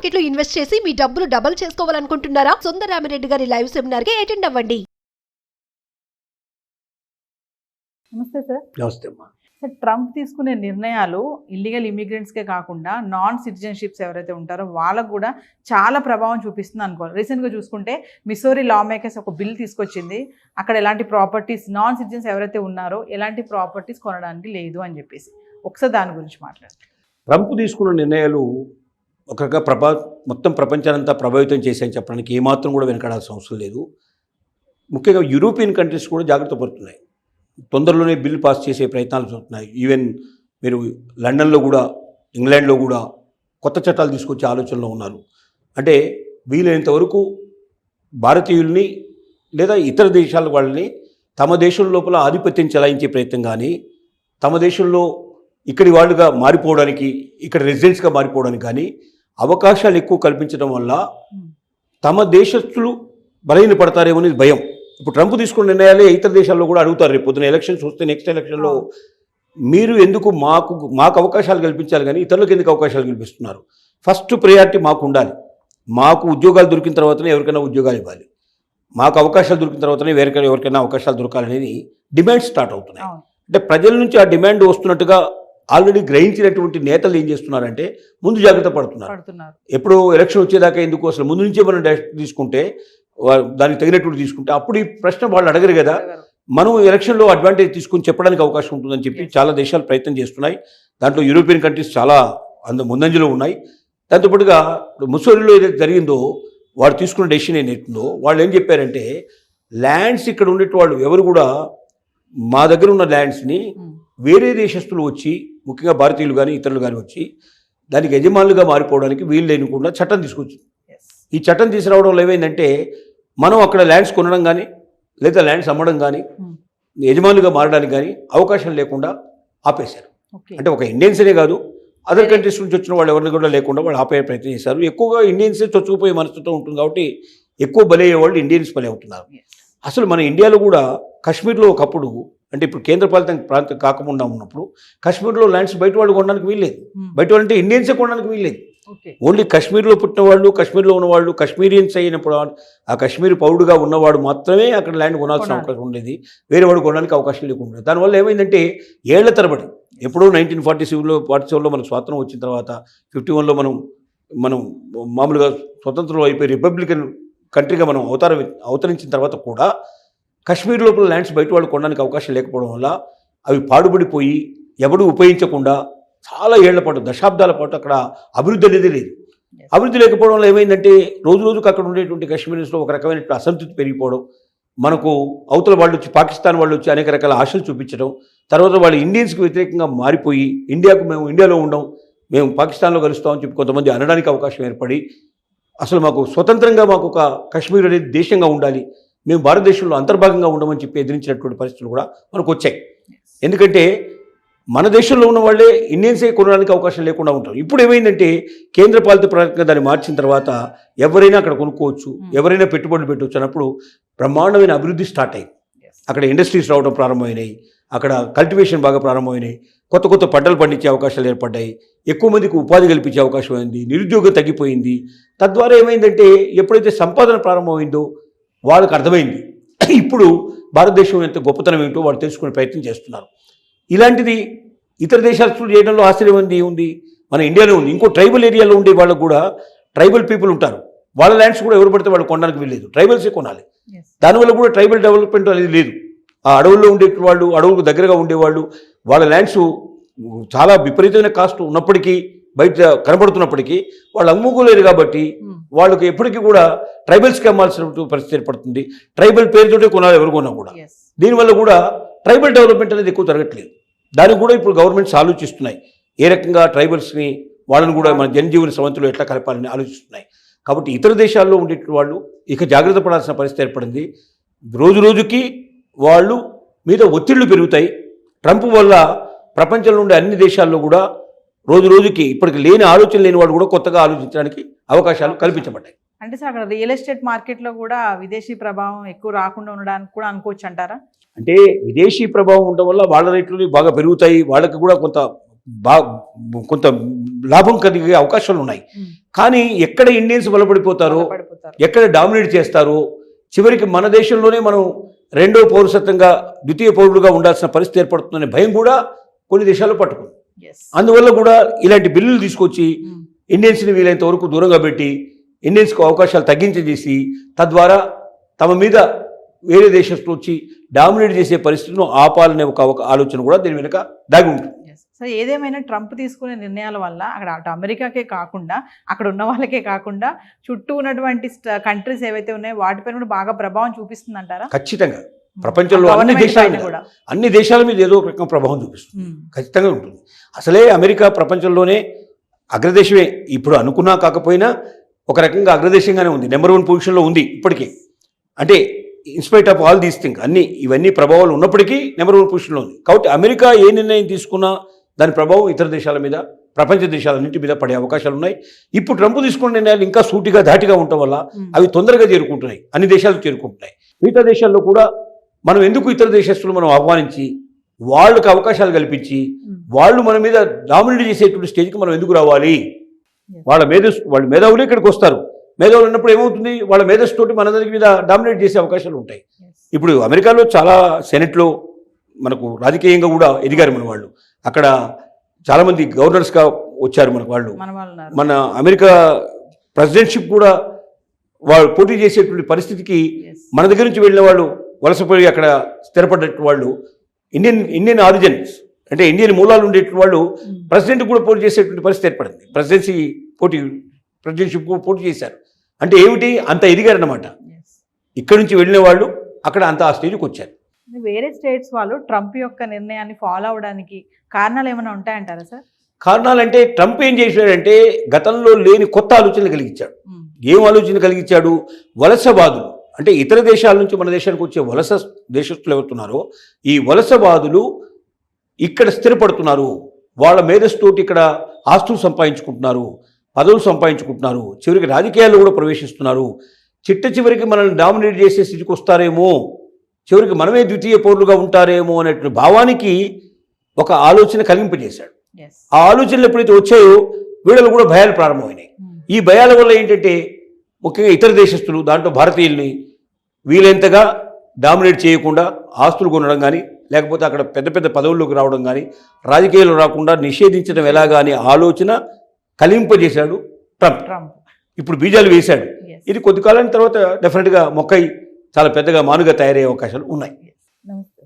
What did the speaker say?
మార్కెట్లో ఇన్వెస్ట్ చేసి మీ డబ్బులు డబుల్ చేసుకోవాలనుకుంటున్నారా? సుందరరామిరెడ్డి గారి లైవ్ సెమినార్ కి అటెండ్ అవ్వండి. నమస్తే సార్. నమస్తే అమ్మా. సార్, ట్రంప్ తీసుకునే నిర్ణయాలు ఇల్లీగల్ ఇమిగ్రెంట్స్కే కాకుండా నాన్ సిటిజన్షిప్స్ ఎవరైతే ఉంటారో వాళ్ళకు కూడా చాలా ప్రభావం చూపిస్తుంది అనుకోవాలి. రీసెంట్గా చూసుకుంటే మిసోరీ లా మేకర్స్ ఒక బిల్ తీసుకొచ్చింది. అక్కడ ఎలాంటి ప్రాపర్టీస్ నాన్ సిటిజన్స్ ఎవరైతే ఉన్నారో ఎలాంటి ప్రాపర్టీస్ కొనడానికి లేదు అని చెప్పేసి ఒకసారి దాని గురించి మాట్లాడండి. ట్రంప్ తీసుకున్న నిర్ణయాలు ఒక రకంగా మొత్తం ప్రపంచానంతా ప్రభావితం చేశాయని చెప్పడానికి ఏమాత్రం కూడా వెనకడాల్సిన అవసరం లేదు. ముఖ్యంగా యూరోపియన్ కంట్రీస్ కూడా జాగ్రత్త పడుతున్నాయి. తొందరలోనే బిల్ పాస్ చేసే ప్రయత్నాలు జరుగుతున్నాయి. ఈవెన్ మీరు లండన్లో కూడా, ఇంగ్లాండ్లో కూడా కొత్త చట్టాలు తీసుకొచ్చే ఆలోచనలో ఉన్నారు. అంటే వీలైనంత వరకు భారతీయుల్ని లేదా ఇతర దేశాల వాళ్ళని తమ దేశం లోపల ఆధిపత్యం చెలాయించే ప్రయత్నం కానీ, తమ దేశంలో ఇక్కడి వాళ్ళుగా మారిపోవడానికి, ఇక్కడ రెసిడెంట్స్గా మారిపోవడానికి కానీ అవకాశాలు ఎక్కువ కల్పించడం వల్ల తమ దేశస్తులు బలహీనపడతారేమో అనేది భయం. ఇప్పుడు ట్రంప్ తీసుకున్న నిర్ణయాలే ఇతర దేశాల్లో కూడా అడుగుతారు. రేపు పొద్దున ఎలక్షన్స్ వస్తే నెక్స్ట్ ఎలక్షన్లో మీరు ఎందుకు మాకు అవకాశాలు కల్పించాలి కానీ ఇతరులకు ఎందుకు అవకాశాలు కల్పిస్తున్నారు? ఫస్ట్ ప్రయారిటీ మాకు ఉండాలి. మాకు ఉద్యోగాలు దొరికిన తర్వాతనే ఎవరికైనా ఉద్యోగాలు ఇవ్వాలి. మాకు అవకాశాలు దొరికిన తర్వాతనే ఎవరికైనా అవకాశాలు దొరకాలనేది డిమాండ్ స్టార్ట్ అవుతున్నాయి. అంటే ప్రజల నుంచి ఆ డిమాండ్ వస్తున్నట్టుగా ఆల్రెడీ గ్రహించినటువంటి నేతలు ఏం చేస్తున్నారంటే ముందు జాగ్రత్త పడుతున్నారు. ఎప్పుడు ఎలక్షన్ వచ్చేదాకా ఎందుకు, అసలు ముందు నుంచే మనం తీసుకుంటే దానికి తగినటువంటి తీసుకుంటే అప్పుడు ఈ ప్రశ్న వాళ్ళు అడగరు కదా. మనం ఎలక్షన్లో అడ్వాంటేజ్ తీసుకుని చెప్పడానికి అవకాశం ఉంటుందని చెప్పి చాలా దేశాలు ప్రయత్నం చేస్తున్నాయి. దాంట్లో యూరోపియన్ కంట్రీస్ చాలా ముందంజలో ఉన్నాయి. దాంతోపాటుగా ఇప్పుడు ముసోరిలో ఏదైతే జరిగిందో వాడు తీసుకున్న డెసిషన్ ఏదైతుందో వాళ్ళు ఏం చెప్పారంటే ల్యాండ్స్ ఇక్కడ ఉండేటి వాళ్ళు ఎవరు కూడా మా దగ్గర ఉన్న ల్యాండ్స్ని వేరే దేశస్తులు వచ్చి, ముఖ్యంగా భారతీయులు కానీ ఇతరులు కానీ వచ్చి దానికి యజమానులుగా మారిపోవడానికి వీలు లేనికుండా చట్టం తీసుకొచ్చింది. ఈ చట్టం తీసుకురావడంలో ఏమైందంటే మనం అక్కడ ల్యాండ్స్ కొనడం కానీ లేదా ల్యాండ్స్ అమ్మడం కానీ యజమానులుగా మారడానికి కానీ అవకాశం లేకుండా ఆపేశారు. అంటే ఒక ఇండియన్స్నే కాదు, అదర్ కంట్రీస్ నుంచి వచ్చిన వాళ్ళు ఎవరిని కూడా లేకుండా వాళ్ళు ఆపే ప్రయత్నం చేశారు. ఎక్కువగా ఇండియన్సే చొచ్చుకుపోయే మనస్తత్వం ఉంటుంది కాబట్టి ఎక్కువ బలయ్యే వాళ్ళు ఇండియన్స్ బలి అవుతున్నారు. అసలు మన ఇండియాలో కూడా కాశ్మీర్లో ఒకప్పుడు, అంటే ఇప్పుడు కేంద్రపాలిత ప్రాంతం కాకుండా ఉన్నప్పుడు కాశ్మీర్లో ల్యాండ్స్ బయట వాళ్ళు కొనడానికి వీల్లేదు. బయట వాళ్ళు అంటే ఇండియన్సే కొనడానికి వీల్లేదు. ఓన్లీ కాశ్మీర్లో పుట్టిన వాళ్ళు, కాశ్మీర్లో ఉన్నవాళ్ళు, కాశ్మీరియన్స్ అయినప్పుడు ఆ కాశ్మీర్ పౌరుడుగా ఉన్నవాడు మాత్రమే అక్కడ ల్యాండ్ కొనాల్సిన అవకాశం ఉండేది. వేరే వాడు కొనడానికి అవకాశం లేకుండా దానివల్ల ఏమైందంటే ఏళ్ల తరబడి ఎప్పుడో 1947లో మనకు స్వాతంత్రం వచ్చిన తర్వాత 51లో మనం మామూలుగా స్వతంత్రం అయిపోయి రిపబ్లికన్ కంట్రీగా మనం అవతరించిన తర్వాత కూడా కాశ్మీర్ లోపల ల్యాండ్స్ బయట వాళ్ళు కొనడానికి అవకాశం లేకపోవడం వల్ల అవి పాడుబడిపోయి ఎవడూ ఉపయోగించకుండా చాలా ఏళ్ల పాటు, దశాబ్దాల పాటు అక్కడ అభివృద్ధి అనేది లేదు. అభివృద్ధి లేకపోవడం వల్ల ఏమైందంటే రోజు రోజుకు అక్కడ ఉండేటువంటి కాశ్మీర్స్లో ఒక రకమైన అసంతృప్తి పెరిగిపోవడం, మనకు అవతల వాళ్ళు వచ్చి, పాకిస్తాన్ వాళ్ళు వచ్చి అనేక రకాల ఆశలు చూపించడం, తర్వాత వాళ్ళు ఇండియన్స్కి వ్యతిరేకంగా మారిపోయి మేము ఇండియాలో ఉండం, మేము పాకిస్తాన్లో కలుస్తామని చెప్పి కొంతమంది అనడానికి అవకాశం ఏర్పడి అసలు మాకు స్వతంత్రంగా మాకు ఒక కాశ్మీర్ అనేది దేశంగా ఉండాలి, మేము భారతదేశంలో అంతర్భాగంగా ఉండమని చెప్పి ఎదిరించినటువంటి పరిస్థితులు కూడా మనకు వచ్చాయి. ఎందుకంటే మన దేశంలో ఉన్న వాళ్ళే ఇండియన్సే కొనడానికి అవకాశం లేకుండా ఉంటారు. ఇప్పుడు ఏమైందంటే కేంద్రపాలిత ప్రాంతంగా దాన్ని మార్చిన తర్వాత ఎవరైనా అక్కడ కొనుక్కోవచ్చు, ఎవరైనా పెట్టుబడులు పెట్టవచ్చు అన్నప్పుడు బ్రహ్మాండమైన అభివృద్ధి స్టార్ట్ అయింది. అక్కడ ఇండస్ట్రీస్ రావడం ప్రారంభమైనాయి, అక్కడ కల్టివేషన్ బాగా ప్రారంభమైనాయి, కొత్త కొత్త పంటలు పండించే అవకాశాలు ఏర్పడ్డాయి, ఎక్కువ మందికి ఉపాధి కల్పించే అవకాశం అయింది, నిరుద్యోగం తగ్గిపోయింది. తద్వారా ఏమైందంటే ఎప్పుడైతే సంపాదన ప్రారంభమైందో వాళ్ళకి అర్థమైంది ఇప్పుడు భారతదేశం ఎంత గొప్పతనం ఏంటో వాళ్ళు తెలుసుకునే ప్రయత్నం చేస్తున్నారు. ఇలాంటిది ఇతర దేశాలు చేయడంలో ఆశ్చర్యం ఉంది. మన ఇండియాలో ఉంది. ఇంకో ట్రైబల్ ఏరియాలో ఉండే వాళ్ళకు కూడా ట్రైబల్ పీపుల్ ఉంటారు. వాళ్ళ ల్యాండ్స్ కూడా ఎవరు పడితే వాళ్ళు కొనడానికి వీల్లేదు, ట్రైబల్సే కొనాలి. దానివల్ల కూడా ట్రైబల్ డెవలప్మెంట్ అనేది లేదు. ఆ అడవుల్లో ఉండే వాళ్ళు, అడవులకు దగ్గరగా ఉండేవాళ్ళు, వాళ్ళ ల్యాండ్స్ చాలా విపరీతమైన కాస్ట్ ఉన్నప్పటికీ, బయట కనబడుతున్నప్పటికీ వాళ్ళు అమ్ముకోలేరు కాబట్టి వాళ్ళకి ఎప్పటికీ కూడా ట్రైబల్స్కి అమ్మాల్సిన పరిస్థితి ఏర్పడుతుంది. ట్రైబల్ పేరుతోటే కొనాలి ఎవరు కొన్నా కూడా. దీనివల్ల కూడా ట్రైబల్ డెవలప్మెంట్ అనేది ఎక్కువ జరగట్లేదు. దానికి కూడా ఇప్పుడు గవర్నమెంట్స్ ఆలోచిస్తున్నాయి ఏ రకంగా ట్రైబల్స్ని, వాళ్ళని కూడా మన జనజీవన సవంతులు ఎట్లా కలపాలని ఆలోచిస్తున్నాయి. కాబట్టి ఇతర దేశాల్లో ఉండే వాళ్ళు ఇక జాగ్రత్త పడాల్సిన పరిస్థితి ఏర్పడింది. రోజు రోజుకి వాళ్ళు మీద ఒత్తిళ్లు పెరుగుతాయి. ట్రంప్ వల్ల ప్రపంచంలో ఉండే అన్ని దేశాల్లో కూడా రోజు రోజుకి ఇప్పటికి లేని ఆలోచన లేని వాళ్ళు కూడా కొత్తగా ఆలోచించడానికి అవకాశాలు కల్పించబడ్డాయి. అంటే సార్ అక్కడ రియల్ ఎస్టేట్ మార్కెట్లో కూడా విదేశీ ప్రభావం ఎక్కువ రాకుండా ఉండడానికి కూడా అనుకోవచ్చు అంటారా? అంటే విదేశీ ప్రభావం ఉండడం వల్ల వాళ్ళ రేట్లు బాగా పెరుగుతాయి, వాళ్ళకి కూడా కొంత బా కొంత లాభం కలిగే అవకాశాలు ఉన్నాయి. కానీ ఎక్కడ ఇండియన్స్ బలపడిపోతారో, పడిపోతారు. ఎక్కడ డామినేట్ చేస్తారో, చివరికి మన దేశంలోనే మనం రెండో పౌరసత్వంగా ద్వితీయ పౌరులుగా ఉండాల్సిన పరిస్థితి ఏర్పడుతుందనే భయం కూడా కొన్ని దేశాల్లో పట్టుకుంది. Yes. అందువల్ల కూడా ఇలాంటి బిల్లులు తీసుకొచ్చి ఇండియన్స్ని వీలైనంత వరకు దూరంగా పెట్టి ఇండియన్స్కు అవకాశాలు తగ్గించేసి తద్వారా తమ మీద వేరే దేశస్తులు వచ్చి డామినేట్ చేసే పరిస్థితులను ఆపాలనే ఒక ఆలోచన కూడా దీని వెనుక దాగి ఉంటుంది. సో ఏదేమైనా ట్రంప్ తీసుకునే నిర్ణయాల వల్ల అక్కడ అటు అమెరికాకే కాకుండా అక్కడ ఉన్న వాళ్ళకే కాకుండా చుట్టూ ఉన్నటువంటి కంట్రీస్ ఏవైతే ఉన్నాయో వాటిపైన కూడా బాగా ప్రభావం చూపిస్తుంది అంటారా? ఖచ్చితంగా ప్రపంచంలో అన్ని దేశాల మీద ఏదో ఒక రకం ప్రభావం చూపిస్తుంది. ఖచ్చితంగా ఉంటుంది. అసలే అమెరికా ప్రపంచంలోనే అగ్రదేశమే, ఇప్పుడు అనుకున్నా కాకపోయినా ఒక రకంగా అగ్రదేశంగానే ఉంది, నెంబర్ 1 పొజిషన్లో ఉంది ఇప్పటికీ. అంటే in spite of all these thing ఇవన్నీ ప్రభావాలు ఉన్నప్పటికీ నెంబర్ 1 పొజిషన్లో ఉంది. కాబట్టి అమెరికా ఏ నిర్ణయం తీసుకున్నా దాని ప్రభావం ఇతర దేశాల మీద, ప్రపంచ దేశాలన్నింటి మీద పడే అవకాశాలు ఉన్నాయి. ఇప్పుడు ట్రంప్ తీసుకున్న నిర్ణయాలు ఇంకా సూటిగా ధాటిగా ఉండటం వల్ల అవి తొందరగా చేరుకుంటున్నాయి, అన్ని దేశాలకు చేరుకుంటున్నాయి. మిగతా దేశాల్లో కూడా మనం ఎందుకు ఇతర దేశస్తులు మనం ఆహ్వానించి వాళ్ళకి అవకాశాలు కల్పించి వాళ్ళు మన మీద డామినేట్ చేసేటువంటి స్టేజ్కి మనం ఎందుకు రావాలి? వాళ్ళ మేధావులు ఇక్కడికి వస్తారు. మేధావులు ఉన్నప్పుడు ఏమవుతుంది, వాళ్ళ మేధస్సుతోటి మన దగ్గర మీద డామినేట్ చేసే అవకాశాలు ఉంటాయి. ఇప్పుడు అమెరికాలో చాలా సెనెట్లో మనకు రాజకీయంగా కూడా ఎదిగారు మన వాళ్ళు. అక్కడ చాలామంది గవర్నర్స్గా వచ్చారు మనకు వాళ్ళు. మన అమెరికా ప్రెసిడెంట్షిప్ కూడా వాళ్ళు పోటీ చేసేటువంటి పరిస్థితికి మన దగ్గర నుంచి వెళ్ళిన వాళ్ళు, వలసపోయి అక్కడ స్థిరపడ్డట్టు వాళ్ళు, ఇండియన్ ఆరిజిన్స్ అంటే ఇండియన్ మూలాలు ఉండేటువంటి వాళ్ళు ప్రెసిడెంట్ కూడా పోటీ చేసేటువంటి పరిస్థితి ఏర్పడింది. ప్రెసిడెంట్షిప్ కూడా పోటీ చేశారు. అంటే ఏమిటి, అంత ఎదిగారన్నమాట. ఇక్కడ నుంచి వెళ్ళిన వాళ్ళు అక్కడ అంత ఆ స్టేజ్కి వచ్చారు. వేరే స్టేట్స్ వాళ్ళు ట్రంప్ యొక్క నిర్ణయాన్ని ఫాలో అవడానికి కారణాలు ఏమైనా ఉంటాయంటారా సార్? కారణాలంటే ట్రంప్ ఏం చేశాడంటే గతంలో లేని కొత్త ఆలోచనలు కలిగించాడు. ఏం ఆలోచన కలిగించాడు? వలసవాదులు అంటే ఇతర దేశాల నుంచి మన దేశానికి వచ్చే వలస దేశస్తులు ఎవరుతున్నారో ఈ వలసవాదులు ఇక్కడ స్థిరపడుతున్నారు, వాళ్ళ మేధస్సుతోటి ఇక్కడ ఆస్తులు సంపాదించుకుంటున్నారు, పదవులు సంపాదించుకుంటున్నారు, చివరికి రాజకీయాల్లో కూడా ప్రవేశిస్తున్నారు, చివరికి మనల్ని డామినేట్ చేసే స్థితికి వస్తారేమో, చివరికి మనమే ద్వితీయ పౌరులుగా ఉంటారేమో అనేటువంటి భావానికి ఒక ఆలోచన కలిగింపజేశాడు. ఆ ఆలోచనలు ఎప్పుడైతే వచ్చాయో వీళ్ళలో కూడా భయాలు ప్రారంభమైనాయి. ఈ భయాల వల్ల ఏంటంటే ముఖ్యంగా ఇతర దేశస్తులు, దాంట్లో భారతీయుల్ని వీలైనంతగా డామినేట్ చేయకుండా ఆస్తులు కొనడం కానీ, లేకపోతే అక్కడ పెద్ద పెద్ద పదవుల్లోకి రావడం కానీ, రాజకీయాలు రాకుండా నిషేధించడం ఎలాగా అనే ఆలోచన కలింపజేశాడు ట్రంప్. ఇప్పుడు బీజాలు వేశాడు. ఇది కొద్ది కాలం తర్వాత డెఫినెట్గా మొక్కై చాలా పెద్దగా మానుగా తయారయ్యే అవకాశాలు ఉన్నాయి. నమస్తే.